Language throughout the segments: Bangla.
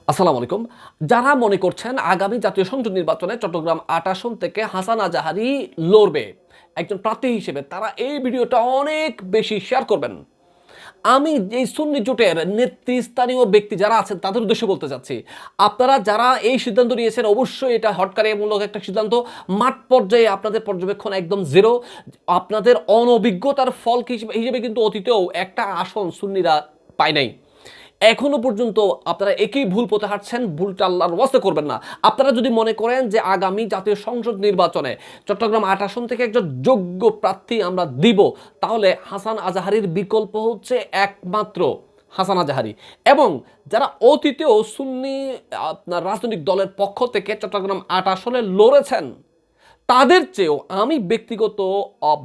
আসসালামু আলাইকুম। যারা মনে করছেন আগামী জাতীয় সংসদ নির্বাচনে চট্টগ্রাম ৮ আসন থেকে হাসান আজাহারী লড়বে একজন প্রার্থী হিসেবে, তারা এই ভিডিওটা অনেক বেশি শেয়ার করবেন। আমি এই সুন্নি জোটের নেতৃস্থানীয় ব্যক্তি যারা আছেন তাদের উদ্দেশ্যে বলতে চাচ্ছি, আপনারা যারা এই সিদ্ধান্ত নিয়েছেন অবশ্যই এটা হঠকারীমূলক একটা সিদ্ধান্ত। মাঠ পর্যায়ে আপনাদের পর্যবেক্ষণ একদম জিরো। আপনাদের অনভিজ্ঞতার ফল হিসেবে কিন্তু অতীতেও একটা আসন সুন্নিরা পায় নাই। এখনো পর্যন্ত আপনারা একই ভুল পথে হাঁটছেন, ভুলটা আল্লাহর ওয়াস্তে করবেন না। আপনারা যদি মনে করেন যে আগামী জাতীয় সংসদ নির্বাচনে চট্টগ্রাম ৮ আসন থেকে একজন যোগ্য প্রার্থী আমরা দিব, তাহলে হাসান আজাহারীর বিকল্প হচ্ছে একমাত্র হাসান আজাহারী। এবং যারা অতীতেও সুন্নি আপনার রাজনৈতিক দলের পক্ষ থেকে চট্টগ্রাম ৮ আসনে লড়েছেন, তাদের চেয়েও আমি ব্যক্তিগত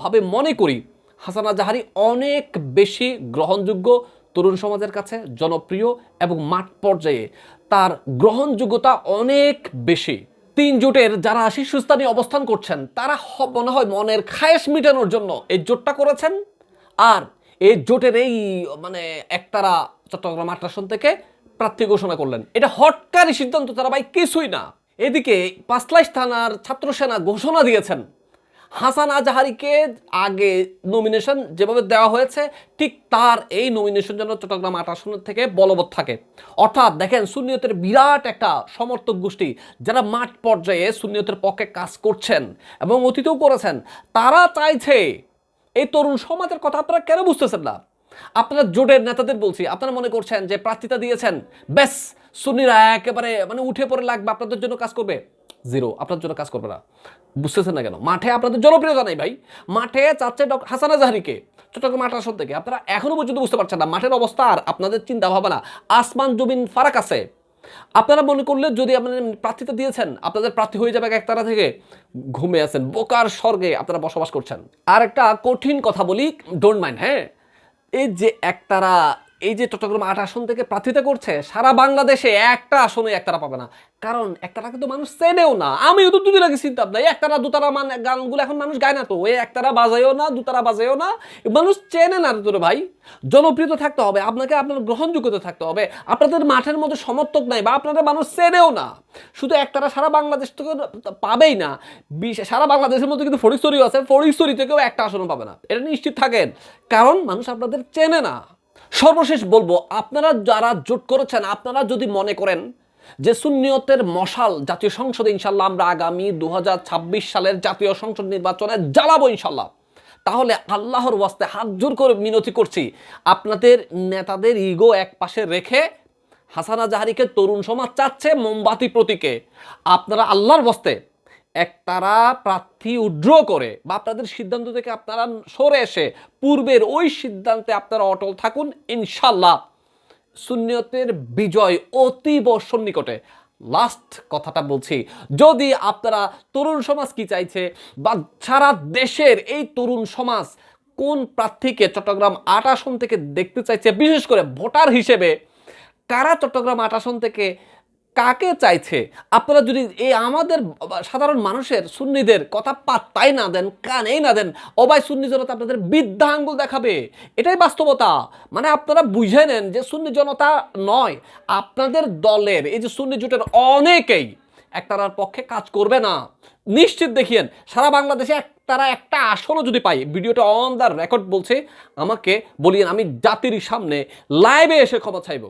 ভাবে মনে করি হাসান আজাহারী অনেক বেশি গ্রহণযোগ্য, তরুণ সমাজের কাছে জনপ্রিয় এবং মাঠ পর্যায়ে তার গ্রহণযোগ্যতা অনেক বেশি। তিন জোটের যারা শীর্ষস্থানে অবস্থান করছেন তারা মনে হয় মনের খায়েশ মেটানোর জন্য এই জোটটা করেছেন। আর এই জোটের এই মানে একতারা চট্টগ্রাম ৮ আসন থেকে প্রার্থী ঘোষণা করলেন, এটা হটকারী সিদ্ধান্ত, তারা ভাই কিছুই না। এদিকে পাঁচলাইশ থানার ছাত্র সেনা ঘোষণা দিয়েছেন হাসান আজাহারীকে আগে নমিনেশন যেভাবে দেওয়া হয়েছে ঠিক তার এই নমিনেশন যেন চট্টগ্রাম ৮ আসন থেকে বলবৎ থাকে। অর্থাৎ দেখেন, সুন্নিয়তের বিরাট একটা সমর্থক গোষ্ঠী যারা মাঠ পর্যায়ে সুন্নিয়তের পক্ষে কাজ করছেন এবং অতীতেও করেছেন, তারা চাইছে এই তরুণ সমাজের কথা। আপনারা কেন বুঝতেছেন না? আপনারা জোটের নেতাদের বলছি, আপনারা মনে করছেন যে প্রার্থিতা দিয়েছেন ব্যাস সুন্নিরা একেবারে উঠে পড়ে লাগবে, আপনাদের জন্য কাজ করবে। জিরো, আপনার জন্য কাজ করবে না। বুঝতেছেন না কেন? মাঠে আপনাদের জনপ্রিয়তা নেই ভাই। মাঠে চাচ্ছে হাসান আজাহারীকে চট্টগ্রাম ৮ আসন থেকে। আপনারা এখনো পর্যন্ত বুঝতে পারছেন না মাঠের অবস্থা আর আপনাদের চিন্তা ভাবনা আসমান জমিন ফারাক আছে। আপনারা মনে করলে যদি আপনাদের প্রার্থিতা দিয়েছেন আপনাদের প্রার্থী হয়ে যাবে একতারা থেকে, ঘুমে আছেন, বোকার স্বর্গে আপনারা বসবাস করছেন। আর একটা কঠিন কথা বলি, ডোন্ট মাইন্ড। হ্যাঁ, এই যে একতারা এই যে চট্টগ্রাম ৮ আসন থেকে প্রার্থিতা করছে, সারা বাংলাদেশে একটা আসনে একতারা পাবে না। কারণ একতারা কিন্তু মানুষ চেনেও না। আমিও তো দুদিন আগে চিনতাম না একতারা দুতারা গানগুলো এখন মানুষ গায় না তো। ওই একতারা বাজায়ও না, দুতারা বাজায়ও না, মানুষ চেনে না তোরে ভাই। জনপ্রিয়তা থাকতে হবে আপনাকে, আপনার গ্রহণযোগ্যতা থাকতে হবে। আপনাদের মাঠের মধ্যে সমর্থক নাই বা আপনাদের মানুষ চেনেও না। শুধু একতারা সারা বাংলাদেশ থেকে পাবেই না, সারা বাংলাদেশের মধ্যে কিন্তু ফরিদছড়িও আছে, ফরিদছড়ি থেকেও একটা আসনও পাবে না, এটা নিশ্চিত থাকেন। কারণ মানুষ আপনাদের চেনে না। সর্বশেষ বলবো, আপনারা যারা জোট করেছেন, আপনারা যদি মনে করেন যে সুন্নিয়তের মশাল জাতীয় সংসদে ইনশাল্লাহ আমরা আগামী ২০২৬ সালের জাতীয় সংসদ নির্বাচনে জ্বালাবো ইনশাল্লাহ, তাহলে আল্লাহর ওয়াস্তে হাত জোর করে মিনতি করছি, আপনাদের নেতাদের ইগো এক পাশে রেখে হাসান আজাহারীকে তরুণ সমাজ চাচ্ছে মোমবাতি প্রতীকে, আপনারা আল্লাহর ওয়াস্তে একতারা প্রার্থী উইথড্র করে বা আপনাদের সিদ্ধান্ত থেকে আপনারা সরে এসে পূর্বের ওই সিদ্ধান্তে আপনারা অটল থাকুন। ইনশাল্লাহ সুন্নিয়তের বিজয় অতীব সন্নিকটে। লাস্ট কথাটা বলছি, যদি আপনারা তরুণ সমাজ কি চাইছে বা সারা দেশের এই তরুণ সমাজ কোন প্রার্থীকে চট্টগ্রাম ৮ আসন থেকে দেখতে চাইছে, বিশেষ করে ভোটার হিসেবে কারা চট্টগ্রাম ৮ আসন থেকে কাকে চাইছে, আপনারা যদি এই আমাদের সাধারণ মানুষের সুন্নিদের কথা পাত্তাই না দেন, কানেই না দেন, অবাই সুন্নি জনতা আপনাদের বৃদ্ধা আঙ্গুল দেখাবে। এটাই বাস্তবতা। মানে আপনারা বুঝে নেন যে সুন্নি জনতা নয়, আপনাদের দলের এই যে সুন্নি জোটের অনেকেই একতারার পক্ষে কাজ করবে না। নিশ্চিত দেখিয়েন সারা বাংলাদেশে তারা একটা আসনও যদি পাই, ভিডিওটা অন দ্য রেকর্ড বলছে, আমাকে বলিয়েন, আমি জাতির সামনে লাইভে এসে ক্ষমা চাইব।